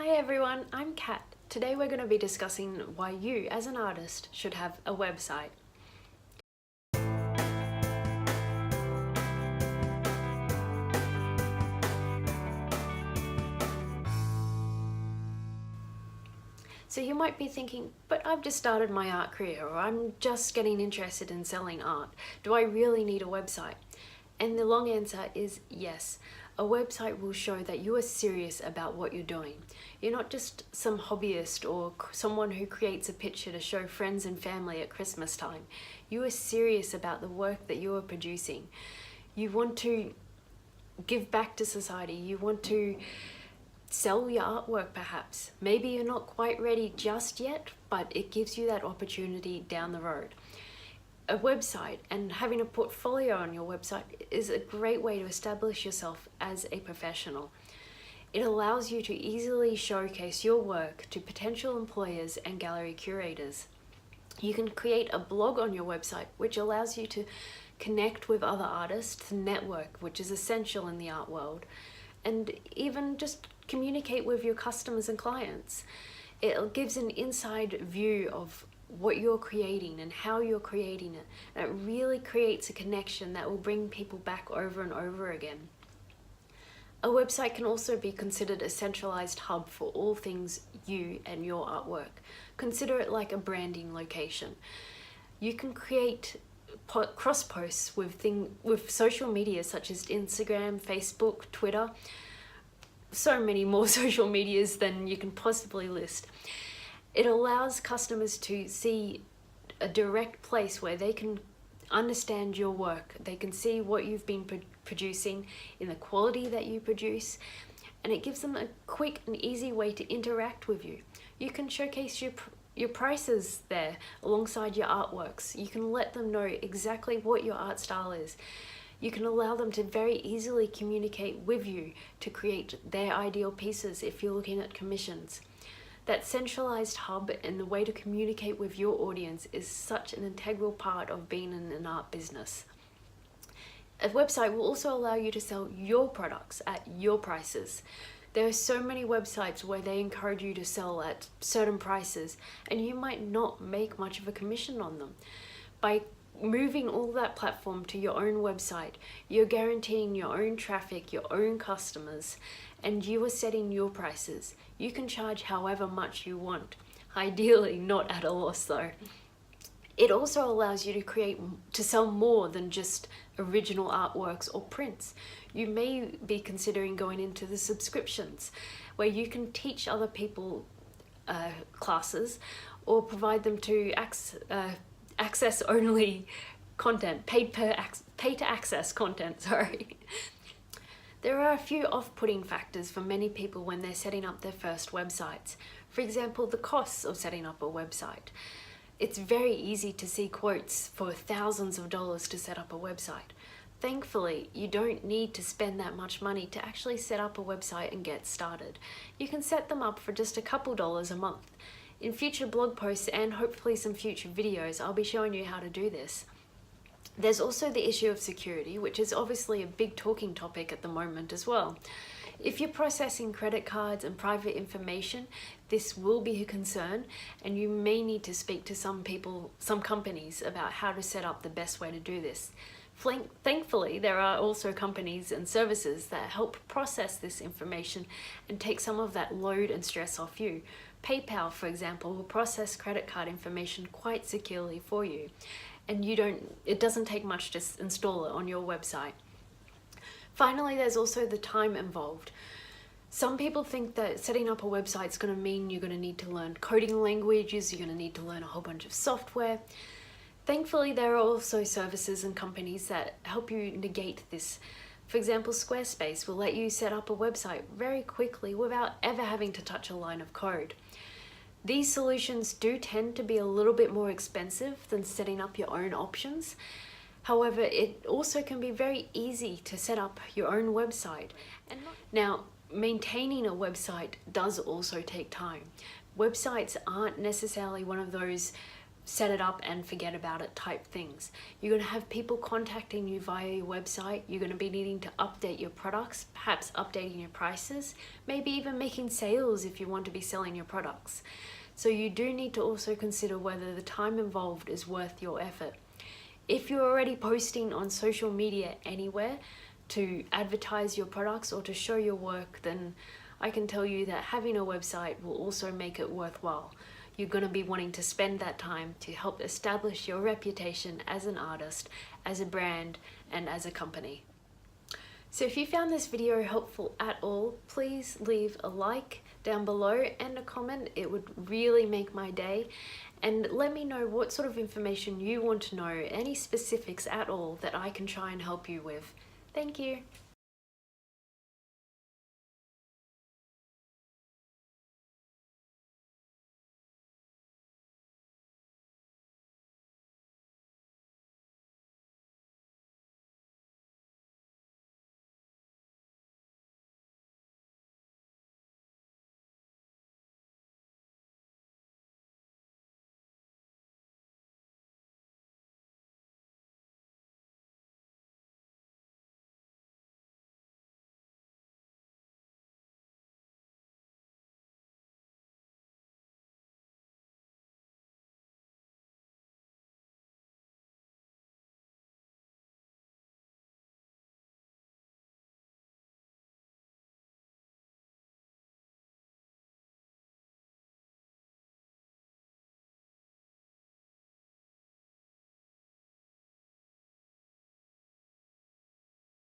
Hi everyone, I'm Kat. Today we're going to be discussing why you, as an artist, should have a website. So you might be thinking, but I've just started my art career, or I'm just getting interested in selling art. Do I really need a website? And the long answer is yes. A website will show that you are serious about what you're doing. You're not just some hobbyist or someone who creates a picture to show friends and family at Christmas time. You are serious about the work that you are producing. You want to give back to society. You want to sell your artwork perhaps. Maybe you're not quite ready just yet, but it gives you that opportunity down the road. A website and having a portfolio on your website is a great way to establish yourself as a professional. It allows you to easily showcase your work to potential employers and gallery curators. You can create a blog on your website, which allows you to connect with other artists, to network, which is essential in the art world, and even just communicate with your customers and clients. It gives an inside view of what you're creating and how you're creating it. And it really creates a connection that will bring people back over and over again. A website can also be considered a centralized hub for all things you and your artwork. Consider it like a branding location. You can create cross posts with social media such as Instagram, Facebook, Twitter, so many more social medias than you can possibly list. It allows customers to see a direct place where they can understand your work. They can see what you've been producing in the quality that you produce, and it gives them a quick and easy way to interact with you. You can showcase your prices there alongside your artworks. You can let them know exactly what your art style is. You can allow them to very easily communicate with you to create their ideal pieces if you're looking at commissions. That centralized hub and the way to communicate with your audience is such an integral part of being in an art business. A website will also allow you to sell your products at your prices. There are so many websites where they encourage you to sell at certain prices, and you might not make much of a commission on them. By moving all that platform to your own website, you're guaranteeing your own traffic, your own customers, and you are setting your prices. You can charge however much you want, ideally not at a loss though. It also allows you to sell more than just original artworks or prints. You may be considering going into the subscriptions, where you can teach other people classes or provide them to access only content, pay to access content, sorry. There are a few off-putting factors for many people when they're setting up their first websites. For example, the costs of setting up a website. It's very easy to see quotes for thousands of dollars to set up a website. Thankfully, you don't need to spend that much money to actually set up a website and get started. You can set them up for just a couple dollars a month. In future blog posts and hopefully some future videos, I'll be showing you how to do this. There's also the issue of security, which is obviously a big talking topic at the moment as well. If you're processing credit cards and private information, this will be a concern, and you may need to speak to some companies about how to set up the best way to do this. Thankfully, there are also companies and services that help process this information and take some of that load and stress off you. PayPal, for example, will process credit card information quite securely for you, and it doesn't take much to install it on your website. Finally, there's also the time involved. Some people think that setting up a website is going to mean you're going to need to learn coding languages, you're going to need to learn a whole bunch of software. Thankfully, there are also services and companies that help you negate this. For example, Squarespace will let you set up a website very quickly without ever having to touch a line of code. These solutions do tend to be a little bit more expensive than setting up your own options. However, it also can be very easy to set up your own website. Now, maintaining a website does also take time. Websites aren't necessarily one of those set it up and forget about it type things. You're going to have people contacting you via your website. You're going to be needing to update your products, perhaps updating your prices, maybe even making sales if you want to be selling your products. So you do need to also consider whether the time involved is worth your effort. If you're already posting on social media anywhere to advertise your products or to show your work, then I can tell you that having a website will also make it worthwhile. You're going to be wanting to spend that time to help establish your reputation as an artist, as a brand, and as a company. So if you found this video helpful at all, please leave a like down below and a comment. It would really make my day. And let me know what sort of information you want to know, any specifics at all that I can try and help you with. Thank you.